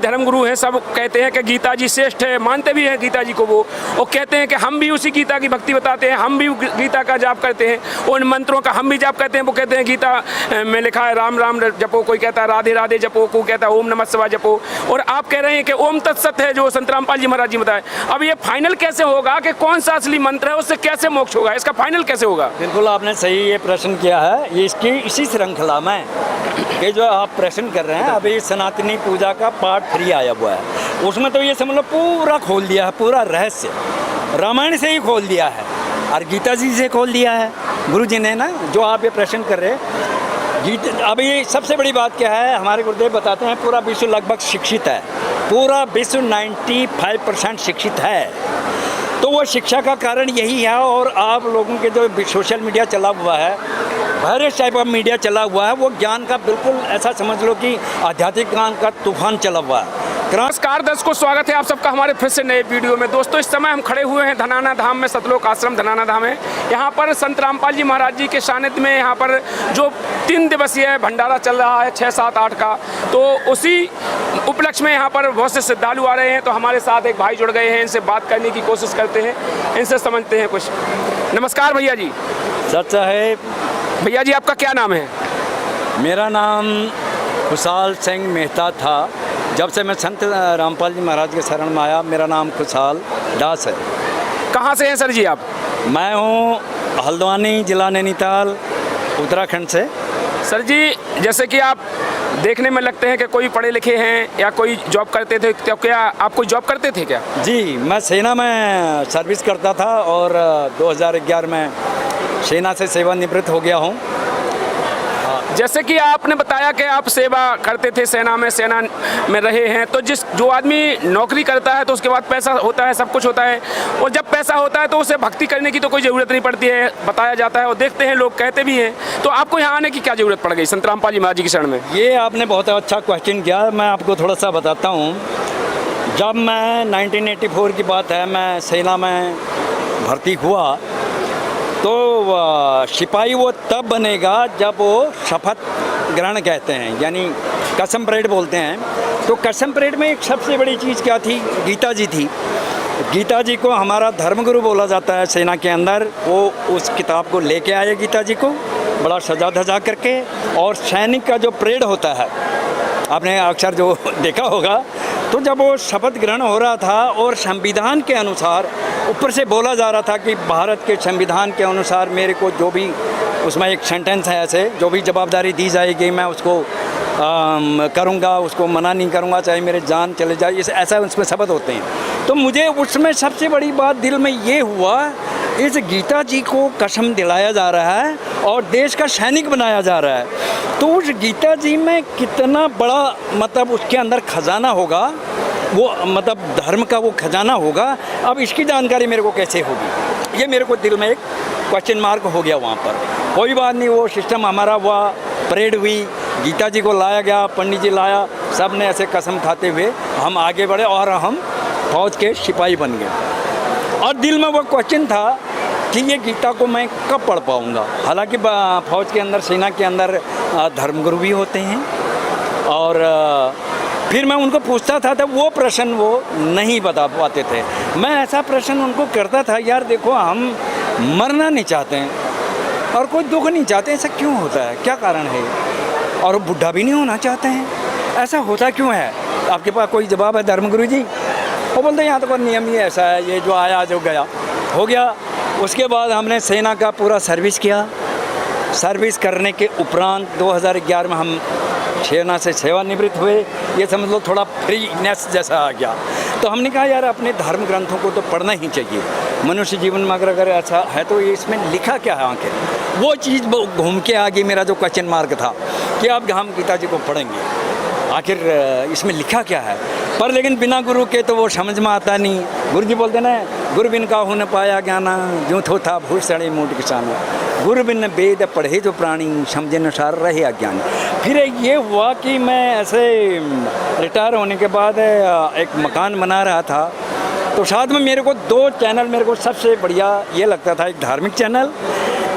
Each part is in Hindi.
धर्मगुरु हैं, सब कहते हैं कि गीता जी श्रेष्ठ है, मानते भी हैं गीता जी को। वो कहते हैं कि हम भी उसी गीता की भक्ति बताते हैं, हम भी गीता का जाप करते हैं, उन मंत्रों का हम भी जाप करते हैं। वो कहते हैं गीता में लिखा है राम राम जपो, कोई कहता है राधे राधे जपो, कोई कहता है ओम नमः शिवाय जपो, और आप कह रहे हैं कि ओम तत्सत है जो संत रामपाल जी महाराज जी बताए। अब ये फाइनल कैसे होगा कि कौन सा असली मंत्र है, उससे कैसे मोक्ष होगा, इसका फाइनल कैसे होगा? बिल्कुल आपने सही ये प्रश्न किया है। ये इसकी इसी श्रृंखला में ये जो आप प्रश्न कर रहे हैं, अभी सनातनी पूजा का पार्ट 3 आया हुआ है, उसमें तो ये समझ लो पूरा खोल दिया है, पूरा रहस्य रामायण से ही खोल दिया है और गीता जी से खोल दिया है गुरु जी ने ना, जो आप ये प्रश्न कर रहे हैं। गीता अभी सबसे बड़ी बात क्या है, हमारे गुरुदेव बताते हैं पूरा विश्व लगभग शिक्षित है, पूरा विश्व 95% शिक्षित है। तो वो शिक्षा का कारण यही है। और आप लोगों के जो सोशल मीडिया चला हुआ है, वेरियस टाइप ऑफ मीडिया चला हुआ है, वो ज्ञान का बिल्कुल ऐसा समझ लो कि आध्यात्मिक ज्ञान का तूफान चला हुआ है। नमस्कार दर्शकों, स्वागत है आप सबका हमारे फिर से नए वीडियो में। दोस्तों इस समय हम खड़े हुए हैं धनाना धाम में, सतलोक आश्रम धनाना धाम है। यहाँ पर संत रामपाल जी महाराज जी के सानिध्य में यहाँ पर जो 3 दिवसीय भंडारा चल रहा है 6, 7, 8 का, तो उसी उपलक्ष्य में यहाँ पर बहुत से श्रद्धालु आ रहे हैं। तो हमारे साथ एक भाई जुड़ गए हैं, इनसे बात करने की कोशिश करते हैं, इनसे समझते हैं कुछ। नमस्कार भैया जी। सच्चा है भैया जी, आपका क्या नाम है? मेरा नाम खुशहाल सिंह मेहता था। जब से मैं संत रामपाल जी महाराज के शरण में आया, मेरा नाम खुशहाल दास है। कहाँ से हैं सर जी आप? मैं हूँ हल्द्वानी, जिला नैनीताल, उत्तराखंड से। सर जी, जैसे कि आप देखने में लगते हैं कि कोई पढ़े लिखे हैं या कोई जॉब करते थे, तो क्या आप कोई जॉब करते थे क्या? जी, मैं सेना में सर्विस करता था और 2011 में सेना से सेवानिवृत्त हो गया हूँ। जैसे कि आपने बताया कि आप सेवा करते थे, सेना में रहे हैं, तो जो आदमी नौकरी करता है तो उसके बाद पैसा होता है, सब कुछ होता है, और जब पैसा होता है तो उसे भक्ति करने की तो कोई ज़रूरत नहीं पड़ती है, बताया जाता है और देखते हैं लोग, कहते भी हैं। तो आपको यहाँ आने की क्या ज़रूरत पड़ गई संत रामपाल जी महाराज जी के शरण में? ये आपने बहुत अच्छा क्वेश्चन किया। मैं आपको थोड़ा सा बताता हूँ। जब मैं 1984 की बात है, मैं सेना में भर्ती हुआ, तो सिपाही वो तब बनेगा जब वो शपथ ग्रहण कहते हैं, यानी कसम परेड बोलते हैं। तो कसम परेड में एक सबसे बड़ी चीज़ क्या थी? गीता जी थी। गीता जी को हमारा धर्मगुरु बोला जाता है सेना के अंदर। वो उस किताब को लेके आए गीता जी को बड़ा सजा धजा करके, और सैनिक का जो परेड होता है, आपने अक्सर जो देखा होगा, तो जब वो शपथ ग्रहण हो रहा था और संविधान के अनुसार ऊपर से बोला जा रहा था कि भारत के संविधान के अनुसार मेरे को जो भी, उसमें एक सेंटेंस है ऐसे, जो भी जवाबदारी दी जाएगी मैं उसको करूँगा, उसको मना नहीं करूँगा, चाहे मेरे जान चले जाए, इस ऐसा उसमें शपथ होते हैं। तो मुझे उसमें सबसे बड़ी बात दिल में ये हुआ, इस गीता जी को कसम दिलाया जा रहा है और देश का सैनिक बनाया जा रहा है, तो उस गीता जी में कितना बड़ा मतलब उसके अंदर खजाना होगा, वो मतलब धर्म का वो खजाना होगा। अब इसकी जानकारी मेरे को कैसे होगी, ये मेरे को दिल में एक क्वेश्चन मार्क हो गया वहाँ पर। कोई बात नहीं, वो सिस्टम हमारा हुआ, परेड हुई, गीता जी को लाया गया, पंडित जी लाया, सब ने ऐसे कसम खाते हुए हम आगे बढ़े और हम फौज के सिपाही बन गए। और दिल में वो क्वेश्चन था कि ये गीता को मैं कब पढ़ पाऊँगा। हालांकि फौज के अंदर, सेना के अंदर धर्मगुरु भी होते हैं, और फिर मैं उनको पूछता था तो वो प्रश्न वो नहीं बता पाते थे। मैं ऐसा प्रश्न उनको करता था, यार देखो हम मरना नहीं चाहते हैं और कोई दुख नहीं चाहते, ऐसा क्यों होता है, क्या कारण है? और बुढ़ा भी नहीं होना चाहते हैं, ऐसा होता क्यों है? आपके पास कोई जवाब है धर्मगुरु जी? वो बोलते यहाँ तो कोई नियम ही ऐसा है, ये जो आया जो गया हो गया। उसके बाद हमने सेना का पूरा सर्विस किया। सर्विस करने के उपरांत 2011 में हम सेना से सेवानिवृत्त हुए। ये समझ लो थोड़ा फ्रीनेस जैसा आ गया। तो हमने कहा यार अपने धर्म ग्रंथों को तो पढ़ना ही चाहिए मनुष्य जीवन में, अगर ऐसा है तो इसमें लिखा क्या है आखिर, वो चीज़ घूम के आ गई। मेरा जो क्वेश्चन मार्क था कि अब हम गीता जी को पढ़ेंगे, आखिर इसमें लिखा क्या है। पर लेकिन बिना गुरु के तो वो समझ में आता नहीं। गुरु जी बोलते ना, गुरु बिन काहू न पाया ज्ञाना, जो थो था भूषण मूट किसान, गुरु बिन वेद पढ़े जो प्राणी, समझे अनुसार रहे अज्ञानी। फिर ये हुआ कि मैं ऐसे रिटायर होने के बाद एक मकान बना रहा था, तो साथ में मेरे को 2 चैनल मेरे को सबसे बढ़िया ये लगता था। एक धार्मिक चैनल,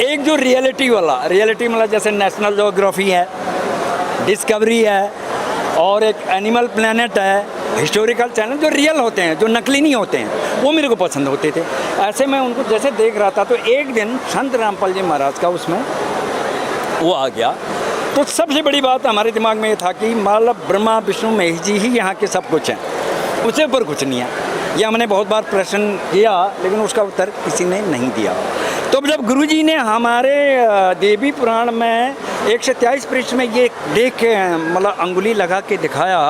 एक जो रियलिटी वाला, रियलिटी मतलब जैसे नेशनल ज्योग्राफी है, डिस्कवरी है, और एक एनिमल प्लेनेट है, हिस्टोरिकल चैनल जो रियल होते हैं, जो नकली नहीं होते हैं, वो मेरे को पसंद होते थे। ऐसे मैं उनको जैसे देख रहा था तो एक दिन संत रामपाल जी महाराज का उसमें वो आ गया। तो सबसे बड़ी बात हमारे दिमाग में ये था कि मतलब ब्रह्मा विष्णु महेश जी ही यहाँ के सब कुछ हैं, उससे ऊपर कुछ नहीं है। ये हमने बहुत बार प्रश्न किया लेकिन उसका उत्तर किसी ने नहीं दिया। तो जब गुरुजी ने हमारे देवी पुराण में 123 पृष्ठ में ये देख के मतलब अंगुली लगा के दिखाया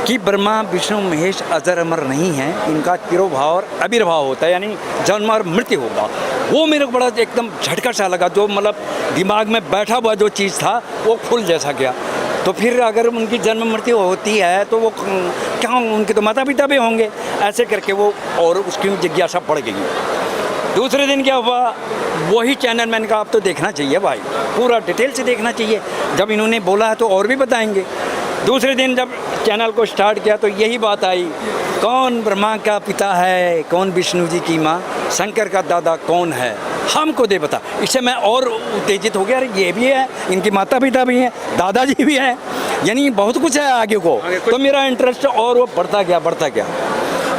कि ब्रह्मा विष्णु महेश अजर अमर नहीं हैं, इनका तिरोभाव और आविर्भाव होता है, यानी जन्म और मृत्यु होगा। वो मेरे को बड़ा एकदम झटका सा लगा, जो मतलब दिमाग में बैठा हुआ जो चीज़ था वो फूल जैसा गया। तो फिर अगर उनकी जन्म मृत्यु होती है तो वो क्या, उनके तो माता पिता भी होंगे, ऐसे करके वो और उसकी जिज्ञासा बढ़ गई। दूसरे दिन क्या हुआ, वही चैनल मैंने कहा आप तो देखना चाहिए भाई, पूरा डिटेल से देखना चाहिए, जब इन्होंने बोला है तो और भी बताएंगे। दूसरे दिन जब चैनल को स्टार्ट किया तो यही बात आई, कौन ब्रह्मा का पिता है, कौन विष्णु जी की माँ, शंकर का दादा कौन है, हमको दे बता। इससे मैं और उत्तेजित हो गया, अरे ये भी है, इनकी माता पिता भी हैं, दादाजी भी हैं, यानी बहुत कुछ है आगे को। तो मेरा इंटरेस्ट और वो बढ़ता गया।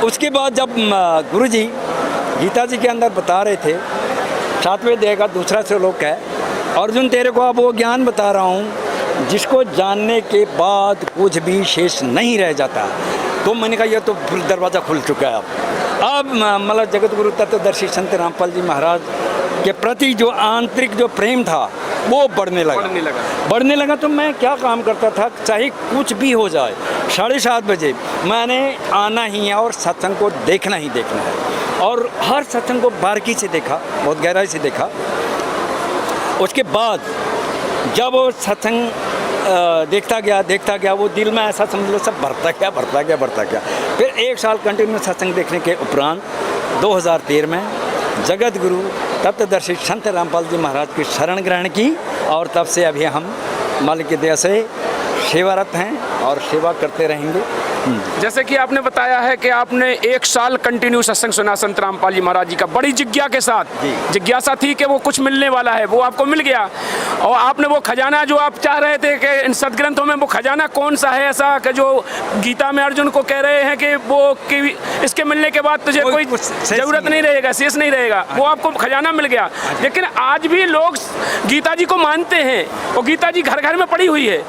उसके बाद जब गुरुजी गीता जी के अंदर बता रहे थे 7वें अध्याय का दूसरा श्लोक है, अर्जुन तेरे को अब वो ज्ञान बता रहा हूँ जिसको जानने के बाद कुछ भी शेष नहीं रह जाता। तो मैंने कहा यह तो दरवाज़ा खुल चुका है अब मतलब जगत गुरु तत्वदर्शी संत रामपाल जी महाराज के प्रति जो आंतरिक जो प्रेम था वो बढ़ने लगा। तो मैं क्या काम करता था, चाहे कुछ भी हो जाए 7:30 बजे मैंने आना ही है और सत्संग को देखना ही देखना है। और हर सत्संग को बारीकी से देखा, बहुत गहराई से देखा। उसके बाद जब वो सत्संग देखता गया वो दिल में ऐसा समझ लो सब बढ़ता गया। फिर 1 साल कंटिन्यू सत्संग देखने के उपरांत 2013 में जगत गुरु तत्वदर्शी संत रामपाल जी महाराज की शरण ग्रहण की, और तब से अभी हम मालिक की दया से सेवारत हैं और सेवा करते रहेंगे। जैसे कि आपने बताया है कि आपने 1 साल कंटिन्यू सत्संग सुना संत रामपाल जी महाराज जी का, बड़ी जिज्ञासा थी कि वो कुछ मिलने वाला है, वो आपको मिल गया। और आपने वो खजाना जो आप चाह रहे थे कि इन सदग्रंथों में वो खजाना कौन सा है ऐसा कि जो गीता में अर्जुन को कह रहे हैं कि वो कि इसके मिलने के बाद तुझे कोई जरूरत नहीं रहेगा, शेष नहीं रहेगा, वो आपको खजाना मिल गया। लेकिन आज भी लोग गीता जी को मानते हैं और गीता जी घर घर में पड़ी हुई है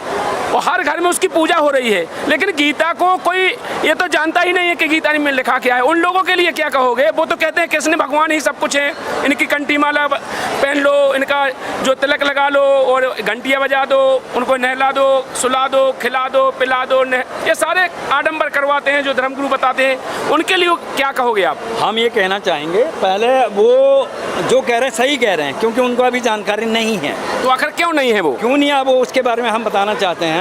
और हर घर में उसकी पूजा हो रही है, लेकिन गीता को कोई ये तो जानता ही नहीं है कि गीता में लिखा क्या है। उन लोगों के लिए क्या कहोगे? वो तो कहते हैं कृष्ण भगवान ही सब कुछ है, इनकी कंठी माला पहन लो, इनका जो तिलक लगा लो और घंटियाँ बजा दो, उनको नहला दो, सुला दो, खिला दो, पिला दो, ये सारे आडंबर करवाते हैं जो धर्मगुरु बताते हैं। उनके लिए क्या कहोगे आप? हम ये कहना चाहेंगे, पहले वो जो कह रहे हैं सही कह रहे हैं, क्योंकि उनको अभी जानकारी नहीं है। तो आखिर क्यों नहीं है? वो क्यों नहीं है, वो उसके बारे में हम बताना चाहते हैं।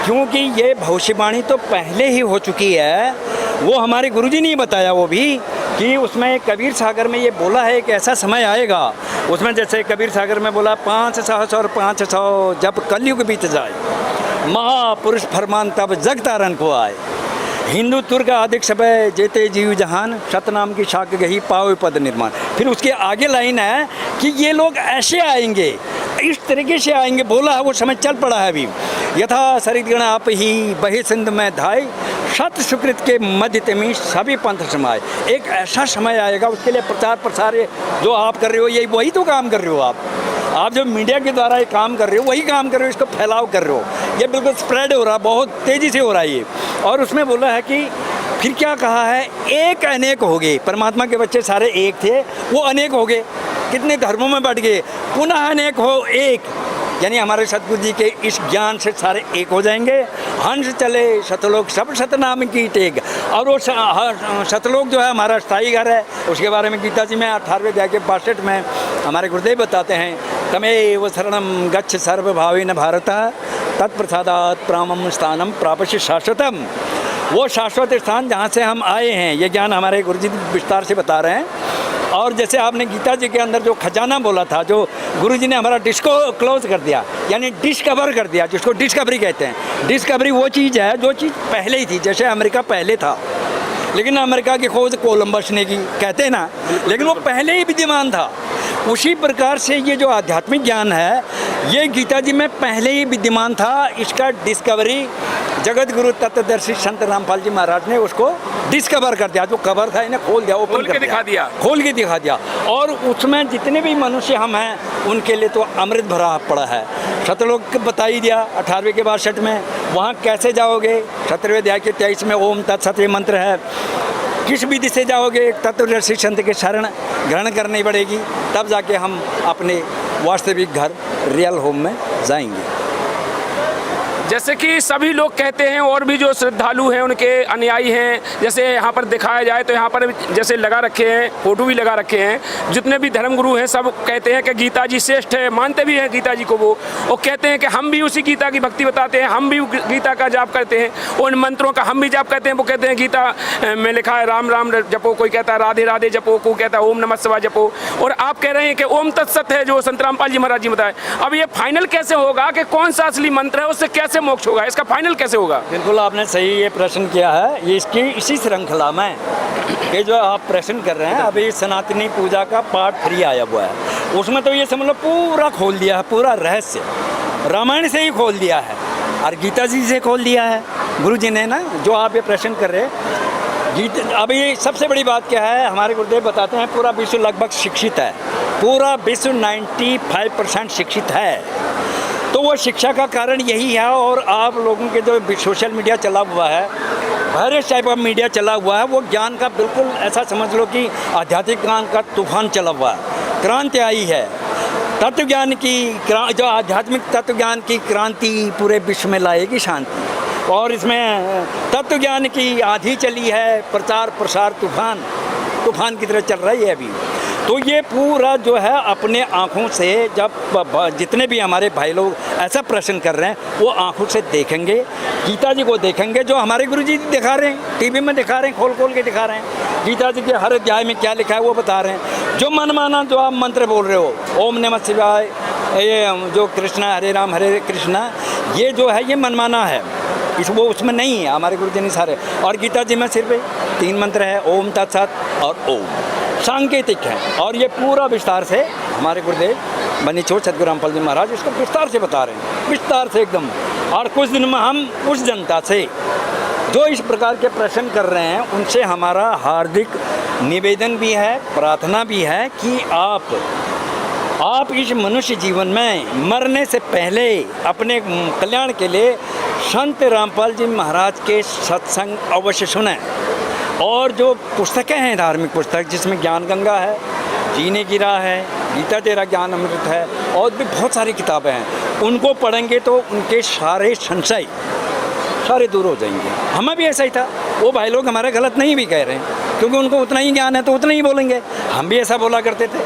क्योंकि ये भविष्यवाणी तो पहले ही हो चुकी है, वो हमारे गुरुजी ने बताया वो भी कि उसमें कबीर सागर में ये बोला है कि ऐसा समय आएगा। उसमें जैसे कबीर सागर में बोला 500 और 500 जब कलयुग बीत जाए, महापुरुष फरमान तब जग तारन को आए, हिंदू तुर्क आदिक सब जेते जीव जहान, सतनाम की शाख गही पावे पद निर्माण। फिर उसके आगे लाइन है कि ये लोग ऐसे आएंगे, इस तरीके से आएंगे, बोला है वो समय चल पड़ा है अभी। यथा सरितगण आप ही बहे सिंध में धाय, सत सुकृत के मध्य में सभी पंथ समाये। एक ऐसा समय आएगा, उसके लिए प्रचार प्रसार जो आप कर रहे हो, यही वही तो काम कर रहे हो आप जो मीडिया के द्वारा ये काम कर रहे हो वही काम कर रहे हो, इसको फैलाव कर रहे हो। ये बिल्कुल स्प्रेड हो रहा, बहुत तेज़ी से हो रहा है ये। और उसमें बोला है कि फिर क्या कहा है, एक अनेक हो गए। परमात्मा के बच्चे सारे एक थे, वो अनेक हो गए, कितने धर्मों में बढ़ गए, पुनः अनेक हो एक, यानी हमारे सतगुरु जी के इस ज्ञान से सारे एक हो जाएंगे। हंस चले सतलोक सब सतनाम की टेक। और वो सतलोक जो है हमारा स्थायी घर है, उसके बारे में गीता जी में 18वें अध्याय के 62 में हमारे गुरुदेव बताते हैं, तमेव शरणं गच्छ सर्वभावेन भारत तत्प्रसादात् प्रामं स्थानम प्रापश्य शाश्वतम। वो शाश्वत स्थान जहाँ से हम आए हैं, ये ज्ञान हमारे गुरुजी विस्तार से बता रहे हैं। और जैसे आपने गीता जी के अंदर जो खजाना बोला था, जो गुरुजी ने हमारा डिश को क्लोज कर दिया, यानी डिस्कवर कर दिया, जिसको डिस्कवरी कहते हैं। डिस्कवरी वो चीज़ है जो चीज़ पहले ही थी, जैसे अमेरिका पहले था, लेकिन अमेरिका की खोज कोलंबस ने की, कहते हैं ना, लेकिन वो पहले ही विद्यमान था। उसी प्रकार से ये जो आध्यात्मिक ज्ञान है, ये गीता जी में पहले ही विद्यमान था। इसका डिस्कवरी जगत गुरु तत्वदर्शी संत रामपाल जी महाराज ने उसको डिस्कवर कर दिया। जो कवर था इन्हें खोल दिया, ओपन खोल के कर दिखा दिया। खोल के दिखा दिया। और उसमें जितने भी मनुष्य हम हैं उनके लिए तो अमृत भरा पड़ा है। सतलोक बता ही दिया 18वें के बाद 6 में। वहाँ कैसे जाओगे? 17वें अध्याय के 23 में ओम तत्सत मंत्र है। किस विधि से जाओगे? तत्वदर्शी संत के शरण ग्रहण करनी पड़ेगी, तब जाके हम अपने वास्तविक घर रियल होम में जाएंगे। जैसे कि सभी लोग कहते हैं और भी जो श्रद्धालु हैं उनके अनुयायी हैं, जैसे यहाँ पर दिखाया जाए तो यहाँ पर जैसे लगा रखे हैं, फोटो भी लगा रखे हैं। जितने भी धर्मगुरु हैं सब कहते हैं कि गीता जी श्रेष्ठ है, मानते भी हैं गीता जी को। वो कहते हैं कि हम भी उसी गीता की भक्ति बताते हैं, हम भी गीता का जाप करते हैं, उन मंत्रों का हम भी जाप करते हैं। वो कहते हैं गीता में लिखा है राम राम जपो, कोई कहता है राधे राधे जपो, कोई कहता है ओम नमः शिवाय जपो, और आप कह रहे हैं कि ओम तत्सत है जो संत रामपाल जी महाराज जी बताए। अब ये फाइनल कैसे होगा कि कौन सा असली मंत्र है, उससे कैसे मोक्ष होगा? इसका फाइनल कैसे होगा? बिल्कुल आपने सही ये प्रश्न किया है। ये इसकी इसी श्रृंखला में ये जो आप प्रश्न कर रहे हैं, अभी सनातनी पूजा का पार्ट 3 आया हुआ है। उसमें तो ये समझ लो पूरा खोल दिया है, पूरा रहस्य रामायण से ही खोल दिया है और गीता जी से खोल दिया है गुरु जी ने ना। जो आप ये प्रश्न कर रहे हैं गीता, अभी सबसे बड़ी बात क्या है, हमारे गुरुदेव बताते हैं पूरा विश्व लगभग शिक्षित है। पूरा विश्व 95% शिक्षित है। तो वो शिक्षा का कारण यही है। और आप लोगों के जो सोशल मीडिया चला हुआ है, हर टाइप ऑफ मीडिया चला हुआ है, वो ज्ञान का बिल्कुल ऐसा समझ लो कि आध्यात्मिक ज्ञान का तूफान चला हुआ है। क्रांति आई है तत्व ज्ञान की, जो आध्यात्मिक तत्व ज्ञान की क्रांति पूरे विश्व में लाएगी शांति। और इसमें तत्व ज्ञान की आंधी चली है, प्रचार प्रसार तूफान की तरह चल रही है अभी। तो ये पूरा जो है अपने आँखों से, जब जितने भी हमारे भाई लोग ऐसा प्रश्न कर रहे हैं, वो आँखों से देखेंगे, गीता जी को देखेंगे जो हमारे गुरु जी दिखा रहे हैं, टीवी में दिखा रहे हैं, खोल खोल के दिखा रहे हैं। गीता जी के हर अध्याय में क्या लिखा है वो बता रहे हैं। जो मनमाना जो आप मंत्र बोल रहे हो, ओम नमः शिवाय, ये जो कृष्णा हरे राम हरे कृष्णा, ये जो है ये मनमाना है, वो उसमें नहीं है। हमारे गुरु जी ने सारे, और गीता जी में सिर्फ 3 मंत्र है, ओम तत्सत और ओम, सांकेतिक है। और ये पूरा विस्तार से हमारे गुरुदेव बनी छोड़ सतगुरु रामपाल जी महाराज इसको विस्तार से बता रहे हैं, विस्तार से एकदम। और कुछ दिन में हम उस जनता से जो इस प्रकार के प्रश्न कर रहे हैं उनसे हमारा हार्दिक निवेदन भी है, प्रार्थना भी है कि आप इस मनुष्य जीवन में मरने से पहले अपने कल्याण के लिए संत रामपाल जी महाराज के सत्संग अवश्य सुनें। और जो पुस्तकें हैं, धार्मिक पुस्तक जिसमें ज्ञान गंगा है, जीने की राह है, गीता तेरा ज्ञान अमृत है, और भी बहुत सारी किताबें हैं, उनको पढ़ेंगे तो उनके सारे संशय सारे दूर हो जाएंगे। हमें भी ऐसा ही था। वो भाई लोग हमारे गलत नहीं भी कह रहे हैं, क्योंकि उनको उतना ही ज्ञान है तो उतना ही बोलेंगे। हम भी ऐसा बोला करते थे,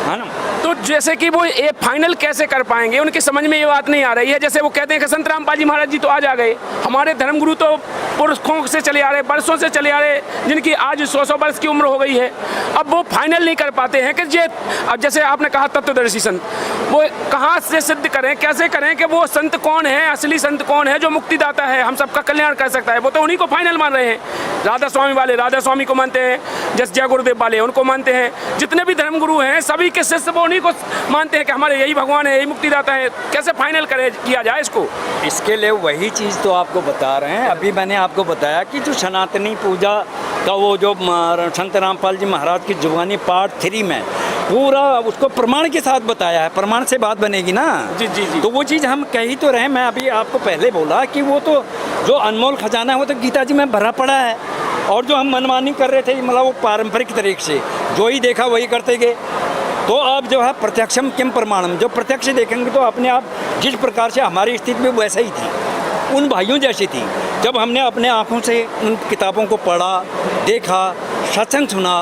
है ना। तो जैसे कि वो ये फाइनल कैसे कर पाएंगे, उनकी समझ में ये बात नहीं आ रही है। जैसे वो कहते हैं कि संत रामपाल जी महाराज जी तो आज आ गए, हमारे धर्मगुरु तो पुरखों से चले आ रहे, बरसों से चले आ रहे, जिनकी आज 100 वर्ष की उम्र हो गई है। अब वो फाइनल नहीं कर पाते हैं कि अब जैसे आपने कहा तत्वदर्शी संत, वो कहाँ से सिद्ध करें, कैसे करें कि वो संत कौन है, असली संत कौन है जो मुक्तिदाता है, हम सबका कल्याण कर सकता है। वो तो उन्हीं को फाइनल मान रहे हैं। राधा स्वामी वाले राधा स्वामी को मानते हैं, जस जय गुरुदेव वाले उनको मानते हैं, जितने भी धर्मगुरु हैं सभी के शिष्य वो उन्हीं को मानते हैं कि हमारे यही भगवान है, यही मुक्तिदाता है। कैसे फाइनल किया जाए इसको? इसके लिए वही चीज़ तो आपको बता रहे हैं। अभी मैंने आपको बताया कि जो सनातनी पूजा का वो जो संत रामपाल जी महाराज की जुबानी पार्ट 3 में पूरा उसको प्रमाण के साथ बताया है। प्रमाण से बात बनेगी ना। जी जी जी। तो वो चीज़ हम कह ही तो रहे। मैं अभी आपको पहले बोला कि वो तो जो अनमोल खजाना है वो तो गीता जी में भरा पड़ा है। और जो हम मनमानी कर रहे थे, मतलब वो पारंपरिक तरीके से जो ही देखा वही करते गए। तो अब जो है प्रत्यक्षम किम प्रमाणम, जो प्रत्यक्ष देखेंगे तो अपने आप जिस प्रकार से हमारी स्थिति भी वैसा ही थी, उन भाइयों जैसी थी। जब हमने अपने आँखों से उन किताबों को पढ़ा, देखा, सत्संग सुना,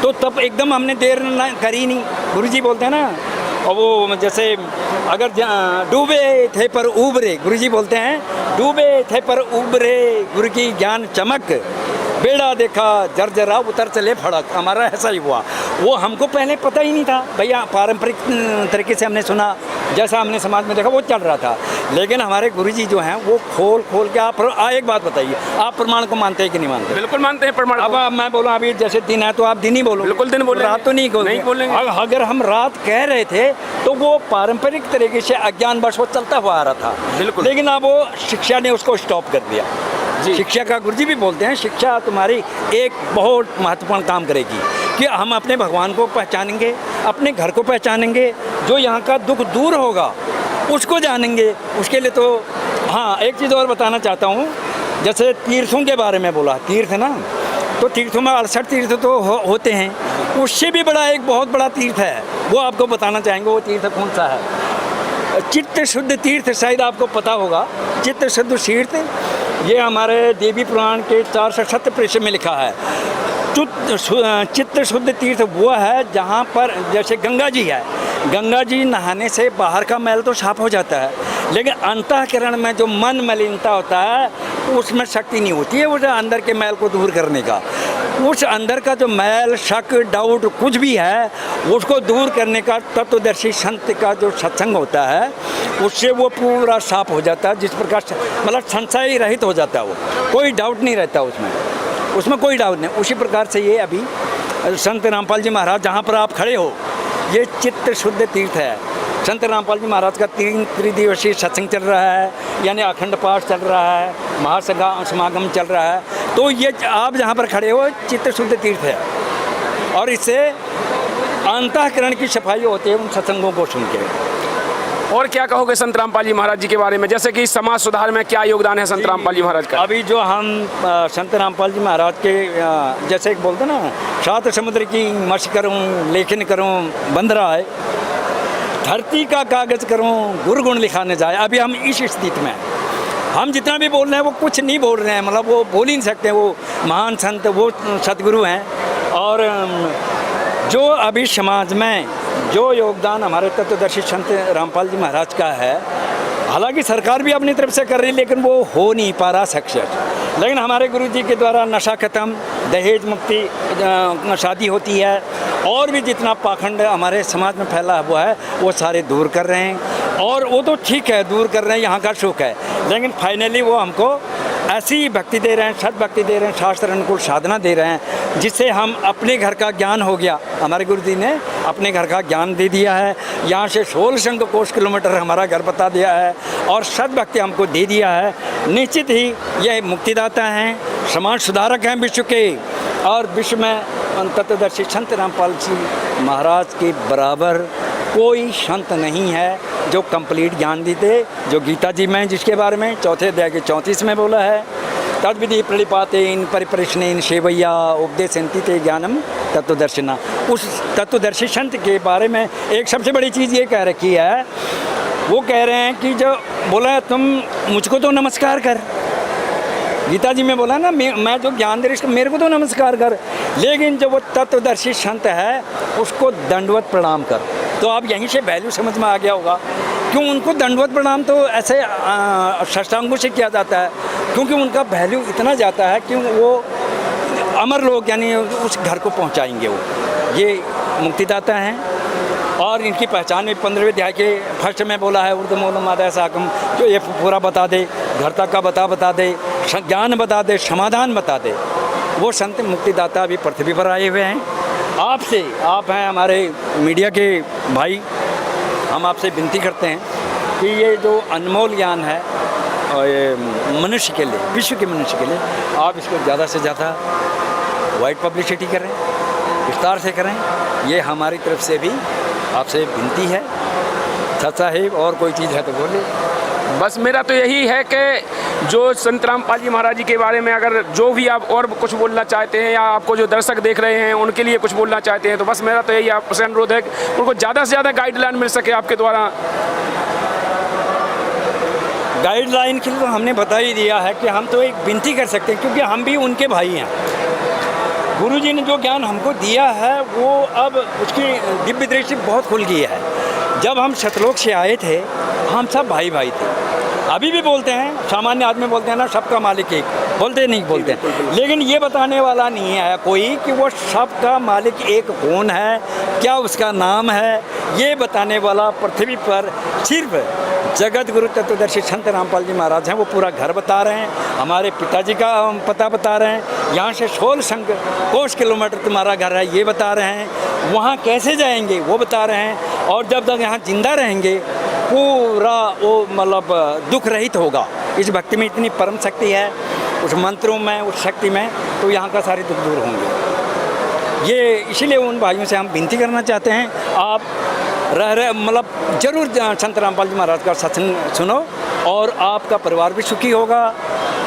तो तब एकदम हमने देर न करी नहीं। गुरुजी बोलते हैं ना, और वो जैसे अगर डूबे थे पर उबरे, गुरुजी बोलते हैं डूबे थे पर उबरे, गुरु की ज्ञान चमक, बेड़ा देखा जर्जरा उतर चले फड़क। हमारा ऐसा ही हुआ। वो हमको पहले पता ही नहीं था भैया, पारंपरिक तरीके से हमने सुना, जैसा हमने समाज में देखा वो चल रहा था। लेकिन हमारे गुरुजी जो हैं वो खोल खोल के आप एक बात बताइए, आप प्रमाण को मानते हैं कि नहीं मानते? बिल्कुल मानते हैं प्रमाण अब को। मैं बोलूँ अभी जैसे दिन है तो आप दिन ही बोलो। बिल्कुल दिन बोलेंगे। रात तो नहीं बोलेंगे। अगर हम रात कह रहे थे तो वो पारंपरिक तरीके से अज्ञानवश वो चलता हुआ आ रहा था। बिल्कुल। लेकिन अब वो शिक्षा ने उसको स्टॉप कर दिया। जी। शिक्षा का गुरुजी भी बोलते हैं शिक्षा तुम्हारी एक बहुत महत्वपूर्ण काम करेगी कि हम अपने भगवान को पहचानेंगे, अपने घर को पहचानेंगे, जो यहाँ का दुख दूर होगा उसको जानेंगे। उसके लिए तो हाँ एक चीज़ और बताना चाहता हूँ, जैसे तीर्थों के बारे में बोला, तीर्थ ना, तो तीर्थों में 68 तीर्थ तो होते हैं, उससे भी बड़ा एक बहुत बड़ा तीर्थ है, वो आपको बताना चाहेंगे। वो तीर्थ कौन सा है? चित्त शुद्ध तीर्थ, शायद आपको पता होगा। चित्त शुद्ध तीर्थ ये हमारे देवी पुराण के 470 पृष्ठ में लिखा है। चित्त शुद्ध तीर्थ वो है जहाँ पर जैसे गंगा जी है, गंगा जी नहाने से बाहर का मैल तो साफ हो जाता है, लेकिन अंतःकरण में जो मन मलिनता होता है उसमें शक्ति नहीं होती है उस अंदर के मैल को दूर करने का। उस अंदर का जो मैल, शक, डाउट कुछ भी है उसको दूर करने का तत्वदर्शी संत का जो सत्संग होता है उससे वो पूरा साफ हो जाता है। जिस प्रकार मतलब संशय रहित हो जाता है, वो कोई डाउट नहीं रहता उसमें कोई डाउट नहीं। उसी प्रकार से ये अभी संत रामपाल जी महाराज जहाँ पर आप खड़े हो, ये चित्त शुद्ध तीर्थ है। संत रामपाल जी महाराज का 3 त्रिदिवसीय सत्संग चल रहा है, यानी अखंड पाठ चल रहा है, महासमागम चल रहा है। तो ये आप जहाँ पर खड़े हो चित्त शुद्ध तीर्थ है, और इससे अंतःकरण की सफाई होती है उन सत्संगों को सुन के। और क्या कहोगे संत रामपाल जी महाराज जी के बारे में, जैसे कि समाज सुधार में क्या योगदान है संत रामपाल जी महाराज का? अभी जो हम संत रामपाल जी महाराज के जैसे एक बोलते ना, 7 समुद्र की मश करूं, लेखन करूं बंद रहा है, धरती का कागज करूं, गुरगुण लिखाने जाए। अभी हम इस स्थिति में हम जितना भी बोल रहे हैं वो कुछ नहीं बोल रहे हैं, मतलब वो बोल ही नहीं सकते। वो महान संत, वो सदगुरु हैं। और जो अभी समाज में जो योगदान हमारे तत्वदर्शी संत रामपाल जी महाराज का है, हालांकि सरकार भी अपनी तरफ से कर रही है लेकिन वो हो नहीं पा रहा सक्सेस। लेकिन हमारे गुरु जी के द्वारा नशा खत्म, दहेज मुक्ति, शादी होती है, और भी जितना पाखंड हमारे समाज में फैला हुआ है वो सारे दूर कर रहे हैं। और वो तो ठीक है दूर कर रहे हैं, यहाँ का सुख है, लेकिन फाइनली वो हमको ऐसी भक्ति दे रहे हैं, सद भक्ति दे रहे हैं, शास्त्र अनुकूल साधना दे रहे हैं, जिससे हम अपने घर का ज्ञान हो गया। हमारे गुरु जी ने अपने घर का ज्ञान दे दिया है। यहाँ से 16 कोस किलोमीटर हमारा घर बता दिया है और सद भक्ति हमको दे दिया है। निश्चित ही ये मुक्तिदाता हैं, समाज सुधारक हैं विश्व के, और विश्व में तत्वदर्शी संत रामपाल जी महाराज के बराबर कोई संत नहीं है जो कंप्लीट ज्ञान देते। जो गीता जी में जिसके बारे में 4 अध्याय के 34 में बोला है, तद विधि प्रणिपाते इन परिप्रश्ने इन सेवैया उपदेशन्ति ते ज्ञानम तत्वदर्शिना। उस तत्वदर्शी संत के बारे में एक सबसे बड़ी चीज़ ये कह रखी है, वो कह रहे हैं कि जो बोला तुम मुझको तो नमस्कार कर, गीता जी में बोला ना, मैं जो ज्ञान दे रही मेरे को तो नमस्कार कर, लेकिन जो वो तत्वदर्शी संत है उसको दंडवत प्रणाम कर। तो आप यहीं से वैल्यू समझ में आ गया होगा क्यों उनको दंडवत प्रणाम तो ऐसे साष्टांगों से किया जाता है, क्योंकि उनका वैल्यू इतना जाता है कि वो अमर लोग यानी उस घर को पहुंचाएंगे। वो ये मुक्तिदाता हैं, और इनकी पहचान में 15वें अध्याय के फर्स्ट में बोला है, ऊर्ध्वमूलम आदाय साकम, जो ये पूरा बता दे, घर तक का बता दे, ज्ञान बता दे, समाधान बता दे। वो संत मुक्तिदाता अभी पृथ्वी पर आए हुए हैं। आपसे, आप हैं हमारे मीडिया के भाई, हम आपसे विनती करते हैं कि ये जो अनमोल ज्ञान है और ये मनुष्य के लिए, विश्व के मनुष्य के लिए, आप इसको ज़्यादा से ज़्यादा वाइड पब्लिसिटी करें, विस्तार से करें। ये हमारी तरफ से भी आपसे विनती है। सच साहिब और कोई चीज़ है तो बोलिए। बस मेरा तो यही है कि जो संत रामपाल जी महाराज जी के बारे में अगर जो भी आप और कुछ बोलना चाहते हैं, या आपको जो दर्शक देख रहे हैं उनके लिए कुछ बोलना चाहते हैं, तो बस मेरा तो यही आपसे अनुरोध है कि उनको ज़्यादा से ज़्यादा गाइडलाइन मिल सके आपके द्वारा। गाइडलाइन के लिए तो हमने बता ही दिया है कि हम तो एक विनती कर सकते हैं, क्योंकि हम भी उनके भाई हैं। गुरुजी ने जो ज्ञान हमको दिया है वो अब उसकी दिव्य दृष्टि बहुत खुल गई है। जब हम सतलोक से आए थे हम सब भाई भाई थे। अभी भी बोलते हैं, सामान्य आदमी बोलते हैं ना, सबका मालिक एक, बोलते नहीं बोलते हैं, लेकिन ये बताने वाला नहीं है कोई कि वो सबका मालिक एक कौन है, क्या उसका नाम है। ये बताने वाला पृथ्वी पर सिर्फ जगत गुरु तत्वदर्शी संत रामपाल जी महाराज हैं, वो पूरा घर बता रहे हैं, हमारे पिताजी का पता बता रहे हैं, यहाँ से 16 संग कोस किलोमीटर तुम्हारा घर है ये बता रहे हैं, वहाँ कैसे जाएंगे वो बता रहे हैं, और जब तक यहाँ जिंदा रहेंगे पूरा वो मतलब दुख रहित होगा। इस भक्ति में इतनी परम शक्ति है, उस मंत्रों में, उस शक्ति में, तो यहाँ का सारे दुख दूर होंगे। ये इसीलिए उन भाइयों से हम विनती करना चाहते हैं, आप रह मतलब जरूर संत रामपाल जी महाराज का सत्संग सुनो, और आपका परिवार भी सुखी होगा।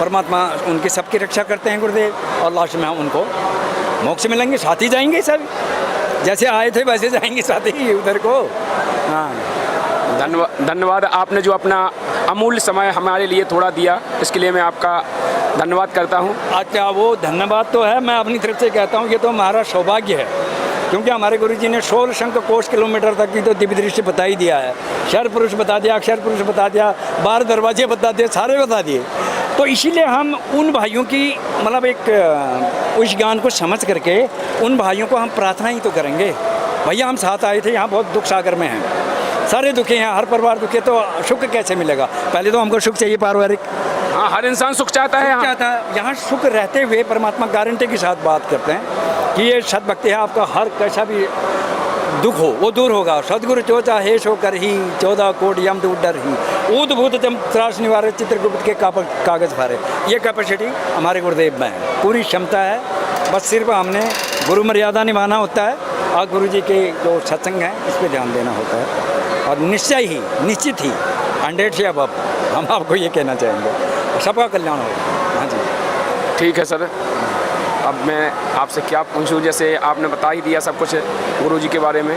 परमात्मा उनकी सबकी रक्षा करते हैं गुरुदेव, और लास्ट में हम उनको मोक्ष मिलेंगे, साथ ही जाएंगे सब, जैसे आए थे वैसे जाएंगे साथ ही उधर को। हाँ, धन्यवाद। आपने जो अपना अमूल्य समय हमारे लिए थोड़ा दिया, इसके लिए मैं आपका धन्यवाद करता हूँ। अच्छा, वो धन्यवाद तो है, मैं अपनी तरफ से कहता हूँ ये तो हमारा सौभाग्य है, क्योंकि हमारे गुरुजी ने 16 शंख कोस किलोमीटर तक की तो दिव्य दृष्टि बता ही दिया है, क्षर पुरुष बता दिया, अक्षर पुरुष बता दिया, 12 दरवाजे बता दिए, सारे बता दिए। तो इसीलिए हम उन भाइयों की मतलब एक उस ज्ञान को समझ करके उन भाइयों को हम प्रार्थना ही तो करेंगे। भैया हम साथ आए थे, यहाँ बहुत दुख सागर में हैं, सारे दुखी हैं, हर परिवार दुखी, तो सुख कैसे मिलेगा? पहले तो हमको सुख चाहिए पारिवारिक। हाँ, हर इंसान सुख चाहता है। चाहता है, यहाँ सुख रहते हुए परमात्मा गारंटी के साथ बात करते हैं कि ये सद्भक्ति है, आपका हर कैसा भी दुख हो वो दूर होगा। सदगुरु चोचा हेश होकर ही 14 कोट यम दूर डर ही ऊद भूत जम त्रास निवारे चित्रगुप्त के कागज फारे। ये कैपेसिटी हमारे गुरुदेव में है, पूरी क्षमता है, बस सिर्फ हमने गुरु मर्यादा निभाना होता है और गुरु जी के जो सत्संग है इस पर ध्यान देना होता है, और निश्चय ही निश्चित ही 100 से अब हम आपको ये कहना चाहेंगे, सबका कल्याण होगा। हाँ जी, ठीक है सर। अब मैं आपसे क्या पूछूं, जैसे आपने बता ही दिया सब कुछ गुरुजी के बारे में,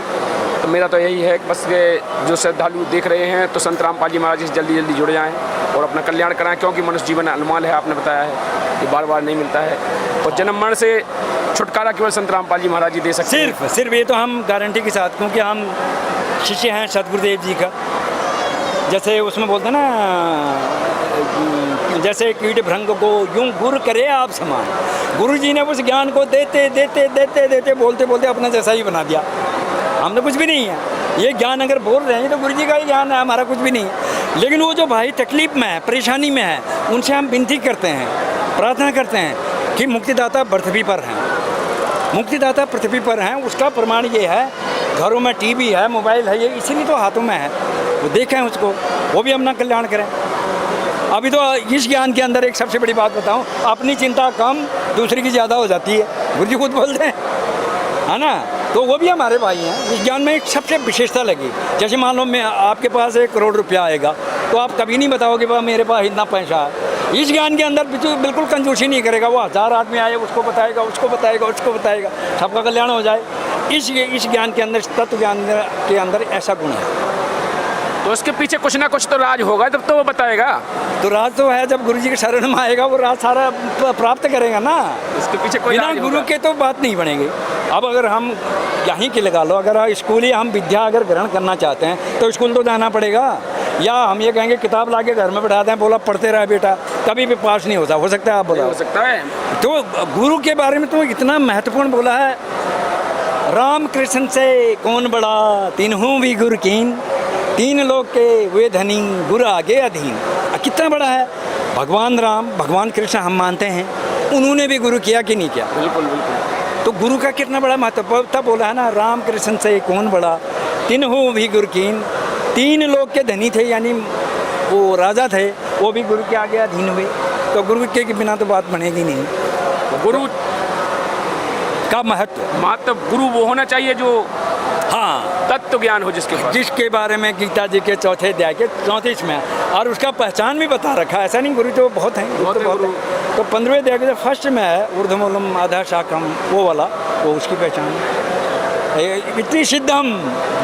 तो मेरा तो यही है कि बस ये जो श्रद्धालु देख रहे हैं तो संत रामपाल जी महाराज से जल्दी जल्दी जुड़ जाएं और अपना कल्याण कराएं, क्योंकि मनुष्य जीवन अनमोल है, आपने बताया है, ये बार बार नहीं मिलता है, और जन्म मरण से छुटकारा केवल संत रामपाल जी महाराज जी दे सकते हैं। सिर्फ ये तो हम गारंटी के साथ, क्योंकि हम शिष्य हैं सतगुरुदेव जी का। जैसे उसमें बोलते हैं ना, जैसे कीट भृंग को यूं गुर करे आप समान, गुरु जी ने उस ज्ञान को देते देते देते देते बोलते बोलते अपना जैसा ही बना दिया। हमने कुछ भी नहीं है, ये ज्ञान अगर बोल रहे हैं तो गुरु जी का ही ज्ञान है, हमारा कुछ भी नहीं है। लेकिन वो जो भाई तकलीफ में है, परेशानी में है, उनसे हम विनती करते हैं, प्रार्थना करते हैं कि मुक्तिदाता पृथ्वी पर हैं, मुक्तिदाता पृथ्वी पर हैं। उसका प्रमाण ये है, घरों में टीवी है, मोबाइल है, ये इसीलिए तो हाथों में है, वो देखें उसको, वो भी अपना कल्याण करें। अभी तो इस ज्ञान के अंदर एक सबसे बड़ी बात बताऊं, अपनी चिंता कम, दूसरे की ज़्यादा हो जाती है, गुरु जी खुद बोलते हैं, है ना। तो वो भी हमारे भाई हैं। इस ज्ञान में एक सबसे विशेषता लगी, जैसे मान लो मैं आपके पास 1 करोड़ रुपया आएगा तो आप कभी नहीं बताओगे बाबा मेरे पास इतना पैसा है। इस ज्ञान के अंदर बिल्कुल कंजूसी नहीं करेगा, वो 1000 आदमी आए उसको बताएगा, उसको बताएगा, उसको बताएगा, सबका कल्याण हो जाए। इस ज्ञान के अंदर, तत्व ज्ञान के अंदर ऐसा गुण है। तो उसके पीछे कुछ ना कुछ तो राज होगा, तब तो वो बताएगा। तो राज तो है, जब गुरु जी के शरण में आएगा वो राज सारा प्राप्त करेगा ना। इसके पीछे कोई बिना गुरु के तो बात नहीं बनेगी। अब अगर हम यहीं के लगा लो, अगर स्कूल ही हम विद्या अगर ग्रहण करना चाहते हैं तो स्कूल तो जाना पड़ेगा, या हम ये कहेंगे किताब ला के घर में बैठाते हैं, बोला पढ़ते रहे बेटा, कभी भी पास नहीं होता। हो सकता है आप बोला, हो सकता है। तो गुरु के बारे में तो इतना महत्वपूर्ण बोला है, राम कृष्ण से कौन बड़ा, तीनों भी गुरु कीन, 3 लोग के वे धनी, गुरु आगे अधीन। कितना बड़ा है भगवान राम, भगवान कृष्ण हम मानते हैं, उन्होंने भी गुरु किया कि नहीं किया? बिल्कुल बिल्कुल। तो गुरु का कितना बड़ा महत्व तब बोला है ना, राम कृष्ण से कौन बड़ा, तीनों भी गुरु कीन, 3 लोग के धनी थे, यानी वो राजा थे, वो भी गुरु के आगे अधीन हुए। तो गुरु के बिना तो बात बनेगी नहीं। गुरु का महत्व गुरु वो होना चाहिए जो हाँ तत्व ज्ञान हो, जिसके बारे में गीता जी के 4थे अध्याय के 34 में, और उसका पहचान भी बता रखा है। ऐसा नहीं, गुरु तो बहुत हैं, बहुत है। तो 15वें अध्याय के फर्स्ट में है ऊर्ध्वमूलम अधः शाखम, वो वाला, वो उसकी पहचान है। इतनी सिद्ध हम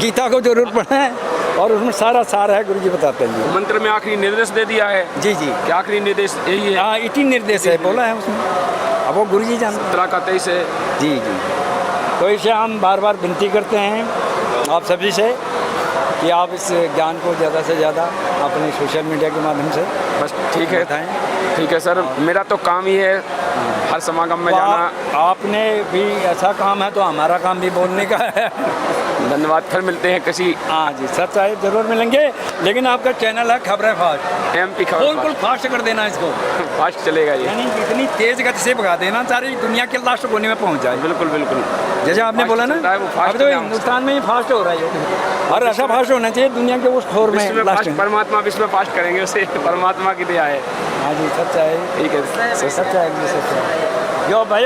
गीता को जरूर पढ़ें, और उसमें सारा सार है, गुरु जी बताते हैं। मंत्र में आखिरी निर्देश दे दिया है। जी जी, क्या आखिरी निर्देश यही है? हाँ, इतनी निर्देश है, बोला है उसमें, अब वो गुरु जी जानते हैं। 17 का 23 है। जी जी, तो इसे हम बार बार विनती करते हैं आप सभी से कि आप इस ज्ञान को ज़्यादा से ज़्यादा अपने सोशल मीडिया के माध्यम से बस ठीक है, बताएं। ठीक है सर, मेरा तो काम ही है हर समागम में तो जाना। आपने भी ऐसा काम है तो हमारा काम भी बोलने का है। धन्यवाद, फिर मिलते हैं किसी हाँ जी, सच है, जरूर मिलेंगे। लेकिन आपका चैनल है खबरें फास्ट, MP बिल्कुल खबर फास्ट कर देना इसको, फास्ट चलेगा ये। यानी इतनी तेज गति से भगा देना सारी दुनिया के लास्ट कोने में पहुंच जाए। बिल्कुल बिल्कुल, जैसे आपने फास्ट बोला ना, चलता है, वो फास्ट अब तो नाम से। हिंदुस्तान में ही फास्ट हो रहा है ये। और ऐसा फास्ट होना चाहिए दुनिया के उस खोर विश्व में में लास्ट फास्ट, में। परमात्मा विश्व में फास्ट करेंगे उसे, परमात्मा की दया है। हाँ जी, सच है, ठीक है, सच है, सच है। जो भाई